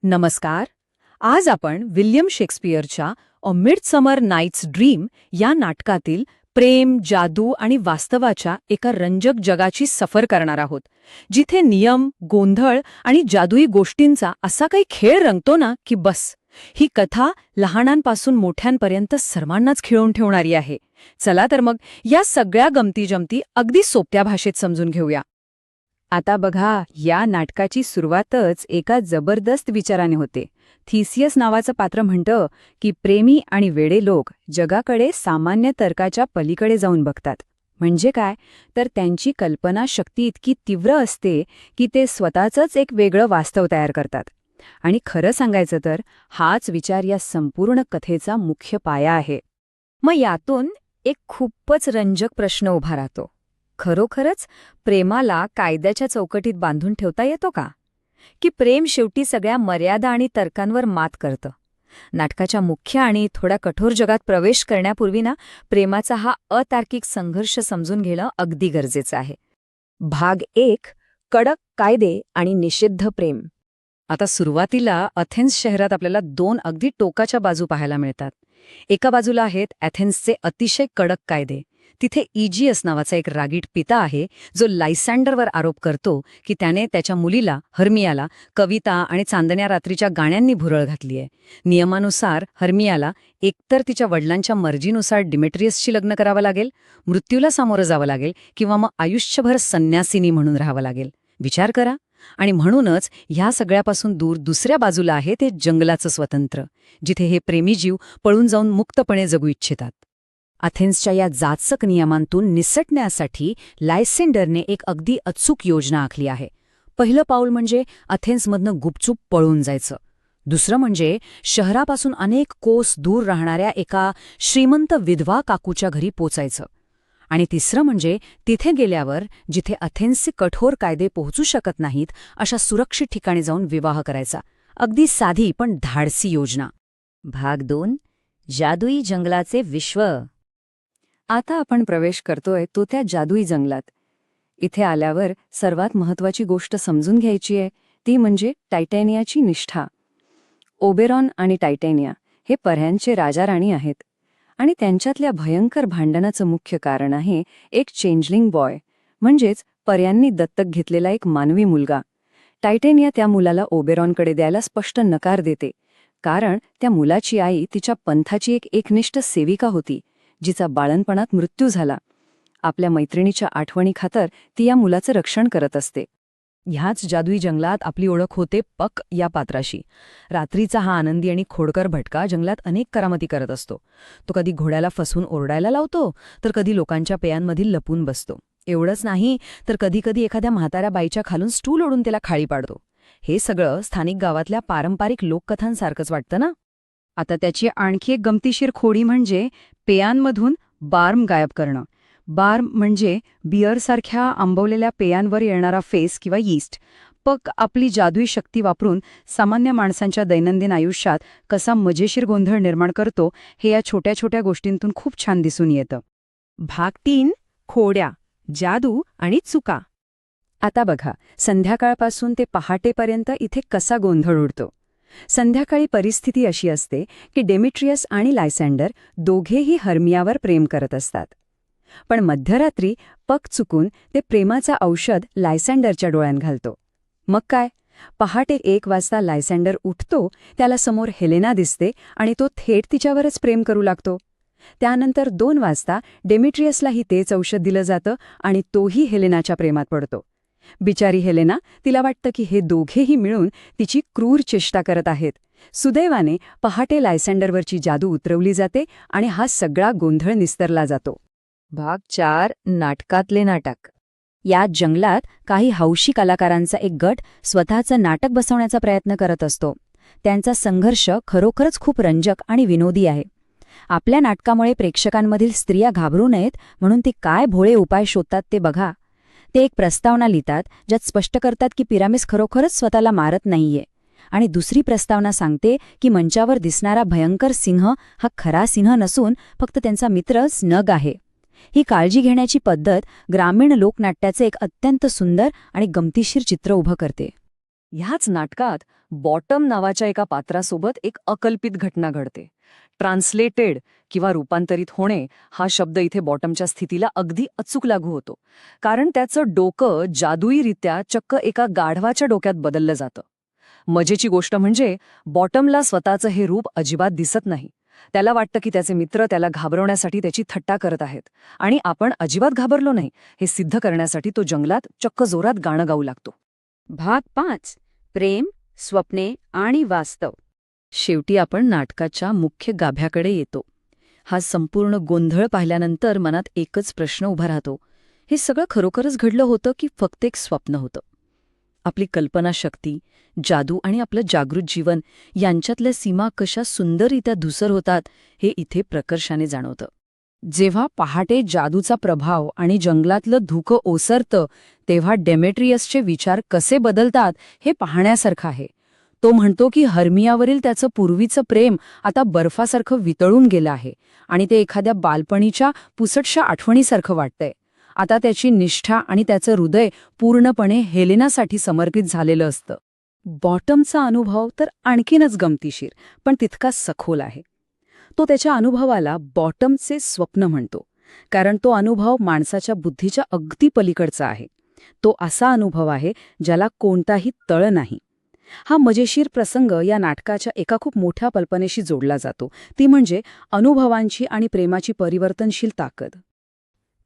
नमस्कार. आज आपण विल्यम शेक्सपियरच्या अ मिडसमर नाईट्स ड्रीम या नाटकातील प्रेम, जादू आणि वास्तवाच्या एका रंजक जगाची सफर करणार आहोत, जिथे नियम, गोंधळ आणि जादुई गोष्टींचा असा काही खेळ रंगतो ना की बस. ही कथा लहानांपासून मोठ्यांपर्यंत सर्वांनाच खिळवून ठेवणारी आहे. चला तर मग या सगळ्या गमती-जमती अगदी सोप्या भाषेत समजून घेऊया. आता बघा, या नाटकाची सुरुवातच एका जबरदस्त विचाराने होते. थिसियस नावाचं पात्र म्हणतं की प्रेमी आणि वेडे लोक जगाकडे सामान्य तर्काच्या पलीकडे जाऊन बघतात. म्हणजे काय, तर त्यांची कल्पनाशक्ती इतकी तीव्र असते की ते स्वतःचंच एक वेगळं वास्तव तयार करतात. आणि खरं सांगायचं तर हाच विचार या संपूर्ण कथेचा मुख्य पाया आहे. मग यातून एक खूपच रंजक प्रश्न उभा राहतो. खरोखरच प्रेमाला कायद्याच्या चौकटीत बांधून ठेवता येतो का? की प्रेम शेवटी सगळ्या मर्यादा आणि तर्कांवर मात करतं? नाटकाच्या मुख्य आणि थोड्या कठोर जगात प्रवेश करण्यापूर्वी प्रेमाचा हा अतार्किक संघर्ष समजून घेणं अगदी गरजेचं आहे. भाग 1. कडक कायदे आणि निषिद्ध प्रेम. आता सुरुवातीला अथेन्स शहरात आपल्याला दोन अगदी टोकाच्या बाजू पाहायला मिळतात. एका बाजूला आहेत अथेन्सचे अतिशय कडक कायदे. तिथे इजियस नावाचा एक रागीट पिता आहे, जो लायसँडरवर आरोप करतो की त्याने त्याच्या मुलीला हर्मियाला कविता आणि चांदण्या रात्रीच्या गाण्यांनी भुरळ घातली आहे. नियमानुसार हर्मियाला एकतर तिच्या वडिलांच्या मर्जीनुसार डिमेट्रियसशी लग्न करावं लागेल, मृत्यूला सामोरं जावं लागेल, किंवा मग आयुष्यभर संन्यासिनी म्हणून राहावं लागेल. विचार करा. आणि म्हणूनच ह्या सगळ्यापासून दूर दुसऱ्या बाजूला आहे ते जंगलाचं स्वतंत्र, जिथे हे प्रेमी जीव पळून जाऊन मुक्तपणे जगू इच्छितात. अथेन्सच्या या जाचक नियमांतून निसटण्यासाठी लायसेंडरने एक अगदी अचूक योजना आखली आहे. पहिलं पाऊल म्हणजे अथेन्समधनं गुपचूप पळून जायचं. दुसरं म्हणजे शहरापासून अनेक कोस दूर राहणाऱ्या एका श्रीमंत विधवा काकूच्या घरी पोचायचं. आणि तिसरं म्हणजे तिथे गेल्यावर जिथे अथेन्सचे कठोर कायदे पोहोचू शकत नाहीत अशा सुरक्षित ठिकाणी जाऊन विवाह करायचा. अगदी साधी पण धाडसी योजना. भाग 2. जादुई जंगलाचे विश्व. आता आपण प्रवेश करतोय तो त्या जादुई जंगलात. इथे आल्यावर सर्वात महत्वाची गोष्ट समजून घ्यायची आहे, ती म्हणजे टायटॅनियाची निष्ठा. ओबेरॉन आणि टायटॅनिया हे पर्यांचे राजा-राणी आहेत. आणि त्यांच्यातल्या भयंकर भांडणाचं मुख्य कारण आहे एक चेंजलिंग बॉय, म्हणजेच पर्यांनी दत्तक घेतलेला एक मानवी मुलगा. टायटॅनिया त्या मुलाला ओबेरॉनकडे द्यायला स्पष्ट नकार देते, कारण त्या मुलाची आई तिच्या पंथाची एक एकनिष्ठ सेविका होती, जिचा बाळणपणात मृत्यू झाला. आपल्या मैत्रिणीच्या आठवणीखातर ती या मुलाचं रक्षण करत असते. ह्याच जादुई जंगलात आपली ओळख होते पक या पात्राशी. रात्रीचा हा आनंदी आणि खोडकर भटका जंगलात अनेक करामती करत असतो. तो कधी घोड्याला फसवून ओरडायला लावतो, तर कधी लोकांच्या पेयांमधील लपून बसतो. एवढंच नाही तर कधीकधी एखाद्या म्हाताऱ्या बाईच्या खालून स्टूल ओढून त्याला खाली पाडतो. हे सगळं स्थानिक गावातल्या पारंपरिक लोककथांसारखंच वाटतं ना? आता त्याची आणखी एक गमतीशीर खोडी म्हणजे पेयांमधून बार्म गायब करणं. बार्म म्हणजे बियरसारख्या आंबवलेल्या पेयांवर येणारा फेस किंवा यीस्ट. पक आपली जादुई शक्ती वापरून सामान्य माणसांच्या दैनंदिन आयुष्यात कसा मजेशीर गोंधळ निर्माण करतो हे या छोट्या छोट्या गोष्टींतून खूप छान दिसून येतं. भाग 3. खोड्या, जादू आणि चुका. आता बघा, संध्याकाळपासून ते पहाटेपर्यंत इथे कसा गोंधळ उडतो. संध्याकाळी परिस्थिती अशी असते की डेमिट्रियस आणि लायसँडर दोघेही हर्मियावर प्रेम करत असतात. पण मध्यरात्री पक चुकून ते प्रेमाचं औषध लायसँडरच्या डोळ्यात घालतो. मग काय, पहाटे 1 वाजता लायसँडर उठतो, त्याला समोर हेलेना दिसते आणि तो थेट तिच्यावरच प्रेम करू लागतो. त्यानंतर 2 वाजता डेमिट्रियसलाही तेच औषध दिलं जातं आणि तोही हेलेनाच्या प्रेमात पडतो. बिचारी हेलेना, तिला वाटतं की हे दोघेही मिळून तिची क्रूर चेष्टा करत आहेत. सुदैवाने पहाटे लायसँडरवरची जादू उतरवली जाते आणि हा सगळा गोंधळ निस्तरला जातो. भाग 4. नाटकातले नाटक. या जंगलात काही हौशी कलाकारांचा एक गट स्वतःचं नाटक बसवण्याचा प्रयत्न करत असतो. त्यांचा संघर्ष खरोखरच खूप रंजक आणि विनोदी आहे. आपल्या नाटकामुळे प्रेक्षकांमधील स्त्रिया घाबरू नयेत म्हणून ते काय भोळे उपाय शोधतात ते बघा. ते एक प्रस्तावना लिहितात ज्यात स्पष्ट करतात की पिरामिस खरोखरच स्वतःला मारत नाहीये, आणि दुसरी प्रस्तावना सांगते की मंचावर दिसणारा भयंकर सिंह हा खरा सिंह नसून फक्त त्यांचा मित्र स्नग आहे. ही काळजी घेण्याची पद्धत ग्रामीण लोकनाट्याचे एक अत्यंत सुंदर आणि गमतीशीर चित्र उभं करते. ह्याच नाटकात बॉटम नावाच्या एका पात्रासोबत एक अकल्पित घटना घडते. ट्रान्सलेटेड किंवा रूपांतरित होणे हा शब्द इथे बॉटमच्या स्थितीला अगदी अचूक लागू होतो, कारण त्याचं डोकं जादुईरित्या चक्क एका गाढवाच्या डोक्यात बदललं जातं. मजेची गोष्ट म्हणजे बॉटमला स्वतःचं हे रूप अजिबात दिसत नाही. त्याला वाटतं की त्याचे मित्र त्याला घाबरवण्यासाठी त्याची थट्टा करत आहेत, आणि आपण अजिबात घाबरलो नाही हे सिद्ध करण्यासाठी तो जंगलात चक्क जोरात गाणं गाऊ लागतो. भाग 5. प्रेम, स्वप्ने आणि वास्तव. शेवटी आपण नाटकाच्या मुख्य गाभ्याकडे येतो. हा संपूर्ण गोंधळ पाहिल्यानंतर मनात एकच प्रश्न उभा राहतो. हे सगळं खरोखरच घडलं होतं की फक्त एक स्वप्न होतं? आपली कल्पनाशक्ती, जादू आणि आपलं जागृत जीवन यांच्यातल्या सीमा कशा सुंदररित्या धुसर होतात हे इथे प्रकर्षाने जाणवतं. जेव्हा पहाटे जादूचा प्रभाव आणि जंगलातलं धुकं ओसरतं तेव्हा डेमेट्रियसचे विचार कसे बदलतात हे पाहण्यासारखं आहे. तो म्हणतो की हर्मियावरील त्याचं पूर्वीचं प्रेम आता बर्फासारखं वितळून गेलं आहे आणि ते एखाद्या बालपणीच्या पुसटशा आठवणीसारखं वाटतंय. आता त्याची निष्ठा आणि त्याचं हृदय पूर्णपणे हेलेनासाठी समर्पित झालेलं असतं. बॉटमचा अनुभव तर आणखीनच गमतीशीर पण तितकाच सखोल आहे. तो त्याच्या अनुभवाला बॉटमचे स्वप्न म्हणतो, कारण तो अनुभव माणसाच्या बुद्धीच्या अगदी पलीकडचा आहे. तो असा अनुभव आहे ज्याला कोणताही तळ नाही. हा मजेशीर प्रसंग या नाटकाच्या एका खूप मोठ्या कल्पनेशी जोडला जातो, ती म्हणजे अनुभवांची आणि प्रेमाची परिवर्तनशील ताकद.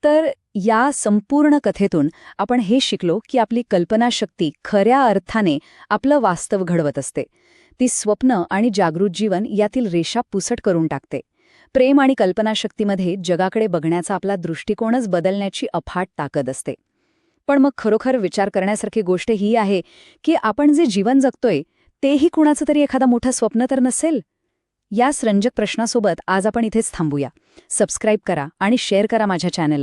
तर या संपूर्ण कथेतून आपण हे शिकलो की आपली कल्पनाशक्ती खऱ्या अर्थाने आपलं वास्तव घडवत असते. ती स्वप्न आणि जागृत जीवन यातील रेषा पुसट करून टाकते. प्रेम आणि कल्पनाशक्तीमध्ये जगाकडे बघण्याचा आपला दृष्टिकोनच बदलण्याची अफाट ताकद असते. पण मग खरोखर विचार करण्यासारखी गोष्ट ही आहे की आपण जे जीवन जगतोय तेही कुणाचं तरी एखादा मोठं स्वप्न तर नसेल? या रंजक प्रश्नासोबत आज आपण इथेच थांबूया. सबस्क्राईब करा आणि शेअर करा माझ्या चॅनलला.